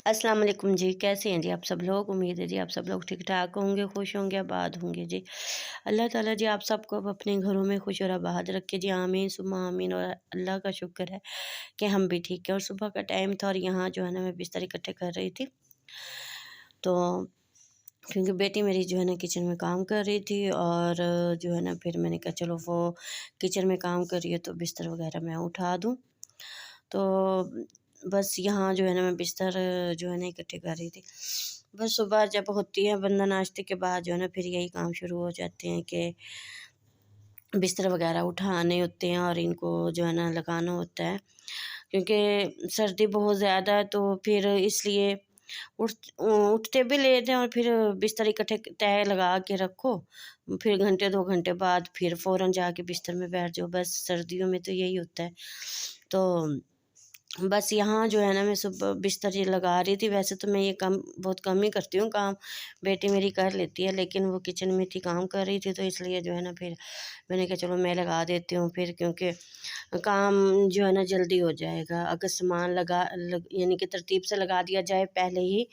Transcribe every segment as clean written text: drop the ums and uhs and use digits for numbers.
अस्सलाम वालेकुम जी, कैसे हैं जी आप सब लोग? उम्मीद है जी आप सब लोग ठीक-ठाक होंगे, खुश होंगे, आबाद होंगे जी। अल्लाह ताला जी आप सबको अब अपने घरों में खुश और आबाद रखे जी, आमीन सुम्मा आमीन। और अल्लाह का शुक्र है कि हम भी ठीक हैं। और सुबह का टाइम था और यहाँ जो है ना मैं बिस्तर इकट्ठे कर रही थी, तो क्योंकि बेटी मेरी जो है ना किचन में काम कर रही थी, और जो है ना फिर मैंने कहा चलो वो किचन में काम कर रही है तो बिस्तर वगैरह मैं उठा दूँ। तो बस यहाँ जो है ना मैं बिस्तर जो है ना इकट्ठे कर रही थी। बस सुबह जब होती है बंदा नाश्ते के बाद जो है ना फिर यही काम शुरू हो जाते हैं कि बिस्तर वगैरह उठाने होते हैं और इनको जो है ना लगाना होता है, क्योंकि सर्दी बहुत ज़्यादा है तो फिर इसलिए उठते भी लेट हैं, और फिर बिस्तर इकट्ठे तय लगा के रखो, फिर घंटे 2 घंटे बाद फिर फ़ौरन जाके बिस्तर में बैठ जाओ। बस सर्दियों में तो यही होता है। तो बस यहाँ जो है ना मैं सुबह बिस्तर ये लगा रही थी। वैसे तो मैं ये काम बहुत कम ही करती हूँ काम, बेटी मेरी कर लेती है, लेकिन वो किचन में थी, काम कर रही थी, तो इसलिए जो है ना फिर मैंने कहा चलो मैं लगा देती हूँ फिर, क्योंकि काम जो है ना जल्दी हो जाएगा। अगर सामान यानी कि तरतीब से लगा दिया जाए पहले ही,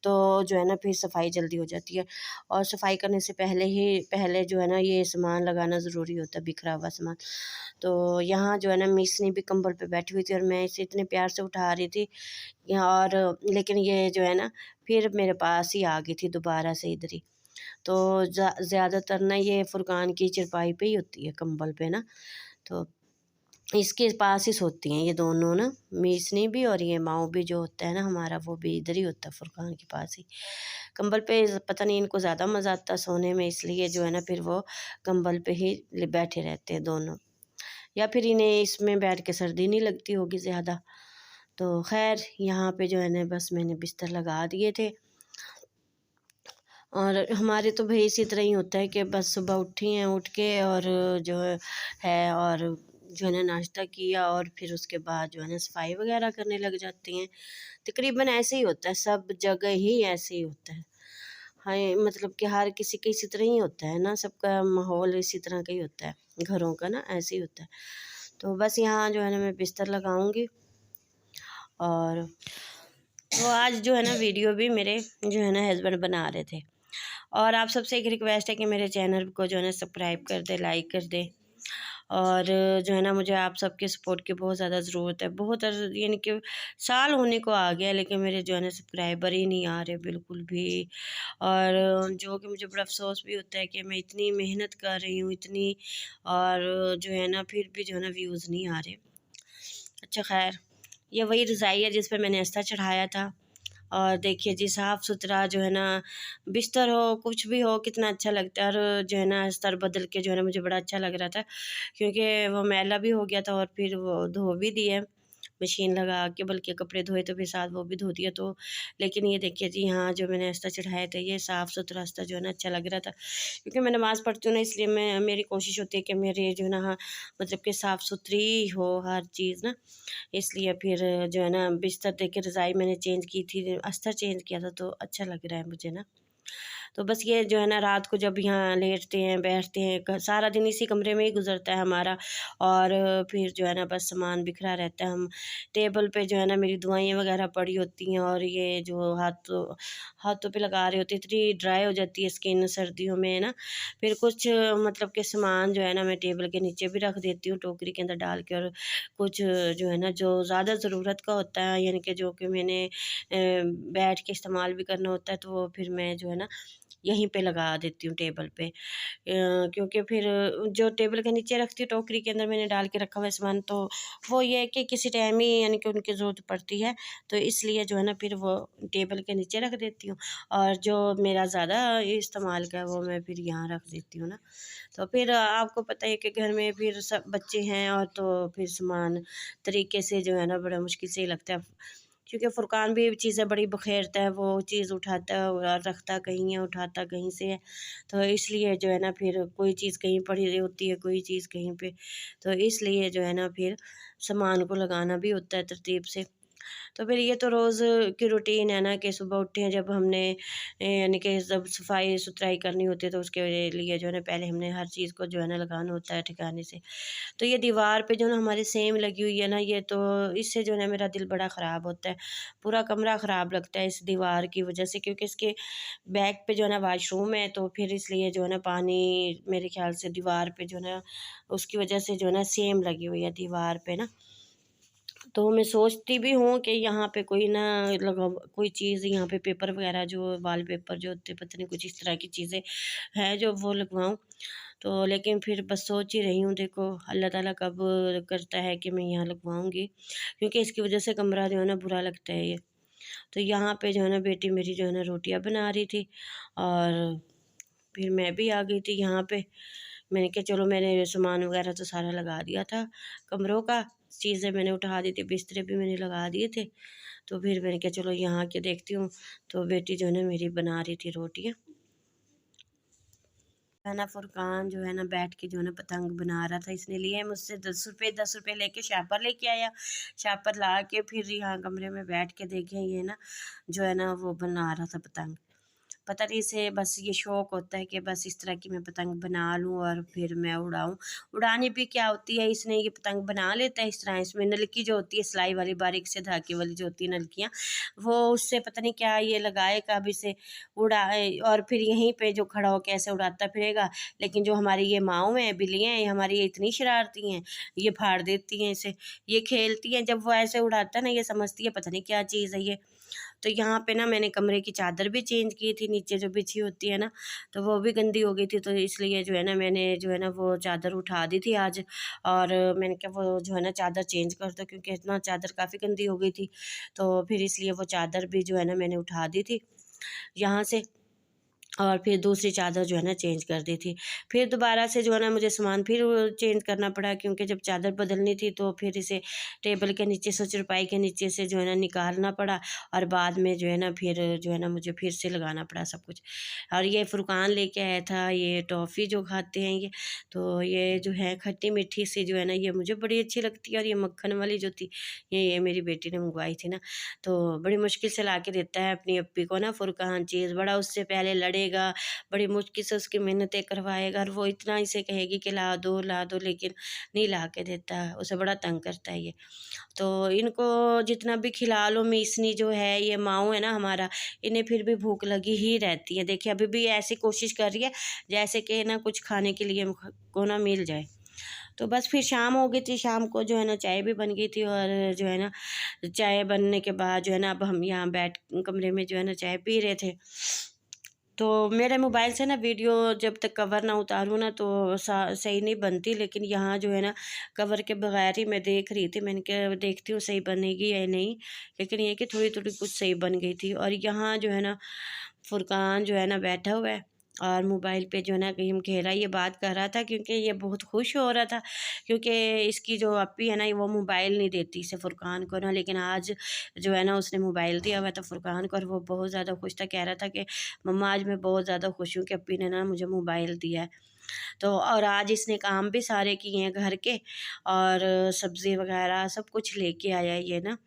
तो जो है ना फिर सफाई जल्दी हो जाती है। और सफाई करने से पहले जो है ना ये सामान लगाना ज़रूरी होता है, बिखरा हुआ सामान। तो यहाँ जो है ना मिसनी भी कंबल पे बैठी हुई थी और मैं इसे इतने प्यार से उठा रही थी और लेकिन ये जो है ना फिर मेरे पास ही आ गई थी दोबारा से इधर ही। तो ज़्यादातर ना ये फुरकान की चारपाई पे ही होती है, कंबल पे ना, तो इसके पास ही सोती हैं ये दोनों ना, मीसनी भी और ये माऊ भी जो होता है ना हमारा, वो भी इधर ही होता है फुरकान के पास ही। कंबल पे पता नहीं इनको ज़्यादा मज़ा आता है सोने में, इसलिए जो है ना फिर वो कंबल पे ही बैठे रहते हैं दोनों, या फिर इन्हें इसमें बैठ के सर्दी नहीं लगती होगी ज़्यादा। तो ख़ैर यहाँ पे जो है ना बस मैंने बिस्तर लगा दिए थे। और हमारे तो भई इसी तरह ही होता है कि बस सुबह उठी हैं, उठ के और जो है और जो है ना नाश्ता किया, और फिर उसके बाद जो है ना सफाई वगैरह करने लग जाती हैं। तकरीबन ऐसे ही होता है, सब जगह ही ऐसे ही होता है। हाँ, मतलब कि हर किसी का इसी तरह ही होता है ना, सबका माहौल इसी तरह का ही होता है, घरों का ना ऐसे ही होता है। तो बस यहाँ जो है ना मैं बिस्तर लगाऊँगी, और तो आज जो है ना वीडियो भी मेरे जो है ना हस्बैंड बना रहे थे। और आप सबसे एक रिक्वेस्ट है कि मेरे चैनल को जो है ना सब्सक्राइब कर दे, लाइक कर दे। और जो है ना मुझे आप सबके सपोर्ट की बहुत ज़्यादा ज़रूरत है। बहुत यानी कि साल होने को आ गया, लेकिन मेरे जो है ना सब्सक्राइबर ही नहीं आ रहे बिल्कुल भी। और जो कि मुझे बड़ा अफ़सोस भी होता है कि मैं इतनी मेहनत कर रही हूँ, इतनी, और जो है ना फिर भी जो है ना व्यूज़ नहीं आ रहे। अच्छा ख़ैर, ये वही रज़ाई है जिस पे मैंने अस्तर चढ़ाया था। और देखिए जी साफ़-सुथरा जो है ना बिस्तर हो, कुछ भी हो, कितना अच्छा लगता है। और जो है ना अस्तर बदल के जो है ना मुझे बड़ा अच्छा लग रहा था, क्योंकि वो मैला भी हो गया था और फिर वो धो भी दिए मशीन लगा के, बल्कि कपड़े धोए तो फिर साथ वो भी धो दिया। तो लेकिन ये देखिए जी यहाँ जो मैंने अस्तर चढ़ाए थे, ये साफ़-सुथरा अस्तर जो है ना अच्छा लग रहा था, क्योंकि मैं नमाज़ पढ़ती हूँ ना, इसलिए मेरी कोशिश होती है कि मेरे जो है ना, हाँ, मतलब कि साफ़-सुथरी हो हर चीज़ ना। इसलिए फिर जो है ना बिस्तर देखिए, रज़ाई मैंने चेंज की थी, अस्तर चेंज किया था, तो अच्छा लग रहा है मुझे ना। तो बस ये जो है ना रात को जब यहाँ लेटते हैं, बैठते हैं, सारा दिन इसी कमरे में ही गुजरता है हमारा। और फिर जो है ना बस सामान बिखरा रहता है। हम टेबल पे जो है ना मेरी दवाइयाँ वगैरह पड़ी होती हैं, और ये जो हाथों पे लगा रही होती है, इतनी ड्राई हो जाती है स्किन सर्दियों में ना। फिर कुछ मतलब कि सामान जो है ना मैं टेबल के नीचे भी रख देती हूँ टोकरी के अंदर डाल के, और कुछ जो है ना जो ज़्यादा ज़रूरत का होता है, यानी कि जो कि मैंने बैठ के इस्तेमाल भी करना होता है, तो वो फिर मैं जो है ना यहीं पे लगा देती हूँ टेबल पे। क्योंकि फिर जो टेबल के नीचे रखती हूँ टोकरी के अंदर मैंने डाल के रखा हुआ है सामान, तो वो ये है कि किसी टाइम ही यानी कि उनकी ज़रूरत पड़ती है, तो इसलिए जो है ना फिर वो टेबल के नीचे रख देती हूँ। और जो मेरा ज़्यादा इस्तेमाल का है वो मैं फिर यहाँ रख देती हूँ ना। तो फिर आपको पता है कि घर में फिर सब बच्चे हैं, और तो फिर सामान तरीके से जो है ना बड़ा मुश्किल से ही लगता है, क्योंकि फुरकान भी चीज़ें बड़ी बखेरता है, वो चीज़ उठाता है और रखता कहीं है, उठाता कहीं से है। तो इसलिए जो है ना फिर कोई चीज़ कहीं पड़ी रही होती है, कोई चीज़ कहीं पे, तो इसलिए जो है ना फिर सामान को लगाना भी होता है तरतीब से। तो फिर ये तो रोज़ की रूटीन है ना कि सुबह उठते हैं जब हमने यानी कि जब सफाई सुथराई करनी होती है तो उसके लिए जो है ना पहले हमने हर चीज़ को जो है ना लगाना होता है ठिकाने से। तो ये दीवार पे जो ना हमारी सेम लगी हुई है ना, ये तो इससे जो है ना मेरा दिल बड़ा ख़राब होता है। पूरा कमरा ख़राब लगता है इस दीवार की वजह से, क्योंकि इसके बैक पे जो है ना वॉशरूम है, तो फिर इसलिए जो है ना पानी मेरे ख़्याल से दीवार पे जो है ना उसकी वजह से जो है ना सेम लगी हुई है दीवार पे ना। तो मैं सोचती भी हूँ कि यहाँ पे कोई ना लगा कोई चीज़, यहाँ पे पेपर वगैरह जो वॉलपेपर जो होते हैं, पता नहीं कुछ इस तरह की चीज़ें हैं जो वो लगवाऊँ। तो लेकिन फिर बस सोच ही रही हूँ, देखो अल्लाह ताला कब करता है कि मैं यहाँ लगवाऊँगी, क्योंकि इसकी वजह से कमरा जो है ना बुरा लगता है ये। तो यहाँ पे जो है ना बेटी मेरी जो है ना रोटियाँ बना रही थी, और फिर मैं भी आ गई थी यहाँ पे। मैंने कहा चलो, मैंने सामान वगैरह तो सारा लगा दिया था कमरों का, चीज़ें मैंने उठा दी थी, बिस्तरे भी मैंने लगा दिए थे। तो फिर मैंने कहा चलो यहाँ के देखती हूँ, तो बेटी जो है ना मेरी बना रही थी रोटियाँ। है ना, फुरकान जो है ना बैठ के जो है ना पतंग बना रहा था। इसने लिए मुझसे 10 रुपये लेके शापर लेके आया। शापर ला के फिर यहाँ कमरे में बैठ के देखें, ये ना जो है ना वो बना रहा था पतंग। पता नहीं इसे बस ये शौक होता है कि बस इस तरह की मैं पतंग बना लूँ और फिर मैं उड़ाऊँ। उड़ानी भी क्या होती है, इसने ये पतंग बना लेता है इस तरह। इसमें नलकी जो होती है सिलाई वाली, बारीक से धागे वाली जो होती है नलकियाँ, वो उससे पता नहीं क्या ये लगाएगा, अब इसे उड़ाए और फिर यहीं पे जो खड़ा होके ऐसे उड़ाता फिरेगा। लेकिन जो हमारी ये माँऊ हैं, बिल्लियाँ हैं, हमारी ये इतनी शरारती हैं, ये फाड़ देती हैं इसे। ये खेलती हैं, जब वो ऐसे उड़ाता है ना, ये समझती है पता नहीं क्या चीज़ है ये। तो यहाँ पे ना मैंने कमरे की चादर भी चेंज की थी, नीचे जो बिछी होती है ना, तो वो भी गंदी हो गई थी। तो इसलिए जो है ना मैंने जो है ना वो चादर उठा दी थी आज, और मैंने कहा वो जो है ना चादर चेंज कर दो, क्योंकि इतना चादर काफ़ी गंदी हो गई थी। तो फिर इसलिए वो चादर भी जो है ना मैंने उठा दी थी यहाँ से, और फिर दूसरी चादर जो है ना चेंज कर दी थी। फिर दोबारा से जो है ना मुझे सामान फिर चेंज करना पड़ा, क्योंकि जब चादर बदलनी थी तो फिर इसे टेबल के नीचे से, चारपाई के नीचे से जो है ना निकालना पड़ा, और बाद में जो है ना फिर जो है ना मुझे फिर से लगाना पड़ा सब कुछ। और ये फुरकान लेके आया था ये टॉफ़ी जो खाते हैं ये, तो ये जो है खट्टी मीठी सी जो है ना ये मुझे बड़ी अच्छी लगती है। और ये मक्खन वाली जो थी, ये मेरी बेटी ने मंगवाई थी ना, तो बड़ी मुश्किल से ला के देता है अपनी अप्पी को ना फुरकान चीज़। बड़ा उससे पहले लड़ेगा, बड़ी मुश्किल से उसकी मिन्नतें करवाएगा, और वो इतना इसे कहेगी कि ला दो, लेकिन नहीं ला के देता है, उसे बड़ा तंग करता है ये। तो इनको जितना भी खिला लो, मिसनी जो है ये माऊ है ना हमारा, इन्हें फिर भी भूख लगी ही रहती है। देखिए अभी भी ऐसी कोशिश कर रही है जैसे कि ना कुछ खाने के लिए को ना मिल जाए। तो बस फिर शाम हो गई थी, शाम को जो है ना चाय भी बन गई थी, और जो है ना चाय बनने के बाद जो है ना अब हम यहाँ बैठ कमरे में जो है ना चाय पी रहे थे। तो मेरे मोबाइल से ना वीडियो जब तक कवर ना उतारूँ ना तो सही नहीं बनती, लेकिन यहाँ जो है ना कवर के बगैर ही मैं देख रही थी। मैंने कहा देखती हूँ सही बनेगी या नहीं, लेकिन ये कि थोड़ी थोड़ी कुछ सही बन गई थी। और यहाँ जो है ना फुरकान जो है ना बैठा हुआ है, और मोबाइल पे जो है ना गेम खेल रहा है। ये बात कर रहा था क्योंकि ये बहुत खुश हो रहा था, क्योंकि इसकी जो अप्पी है ना वो मोबाइल नहीं देती इसे फुरकान को ना, लेकिन आज जो है ना उसने मोबाइल दिया हुआ था फुरकान को, और वो बहुत ज़्यादा खुश था। कह रहा था कि मम्मा आज मैं बहुत ज़्यादा खुश हूँ कि अप्पी ने ना मुझे मोबाइल दिया है। तो और आज इसने काम भी सारे किए हैं घर के, और सब्ज़ी वगैरह सब कुछ लेके आया है ये ना।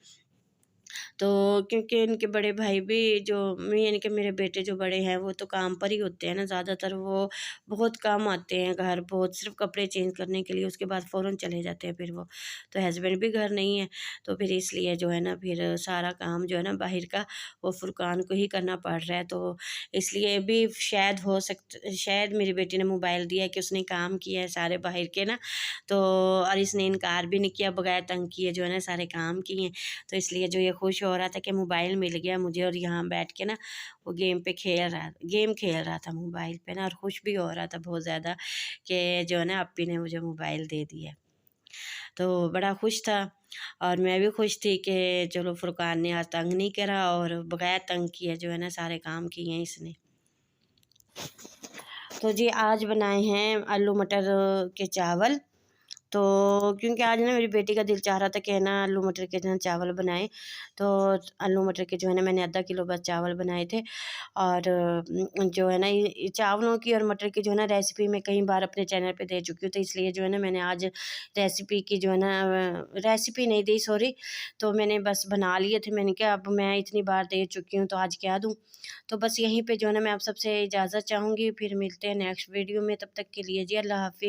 तो क्योंकि इनके बड़े भाई भी जो यानी कि मेरे बेटे जो बड़े हैं वो तो काम पर ही होते हैं ना ज़्यादातर, वो बहुत कम आते हैं घर, बहुत सिर्फ कपड़े चेंज करने के लिए, उसके बाद फ़ौरन चले जाते हैं फिर वो। तो हस्बैंड भी घर नहीं है, तो फिर इसलिए जो है ना फिर सारा काम जो है ना बाहर का वो फुरकान को ही करना पड़ रहा है। तो इसलिए भी शायद मेरी बेटी ने मोबाइल दिया कि उसने काम किया है सारे बाहर के ना, तो और इसने इनकार भी नहीं किया, बगैर तंग किए जो है ना सारे काम किए। तो इसलिए जो ये खुश हो रहा था कि मोबाइल मिल गया मुझे, और यहाँ बैठ के ना वो गेम खेल रहा था मोबाइल पे ना, और खुश भी हो रहा था बहुत ज़्यादा कि जो है ना अप्पी ने मुझे मोबाइल दे दिया। तो बड़ा खुश था, और मैं भी खुश थी कि चलो फुरकान ने आज तंग नहीं करा, और बगैर तंग किए जो है ना सारे काम किए हैं इसने। तो जी आज बनाए हैं आलू मटर के चावल, तो क्योंकि आज ना मेरी बेटी का दिल चाह रहा था कि है ना आलू मटर के जो है चावल बनाए, तो आलू मटर के जो है ना मैंने आधा किलो बस चावल बनाए थे। और जो है ना ये चावलों की और मटर की जो है ना रेसिपी मैं कई बार अपने चैनल पे दे चुकी हूँ, तो इसलिए जो है ना मैंने आज रेसिपी की जो है ना रेसिपी नहीं दी, सॉरी, तो मैंने बस बना लिए थे। मैंने कहा अब मैं इतनी बार दे चुकी हूँ तो आज क्या दूँ। तो बस यहीं पे जो है ना मैं आप सबसे इजाज़त चाहूँगी, फिर मिलते हैं नेक्स्ट वीडियो में, तब तक के लिए जी अल्लाह हाफ़िज़।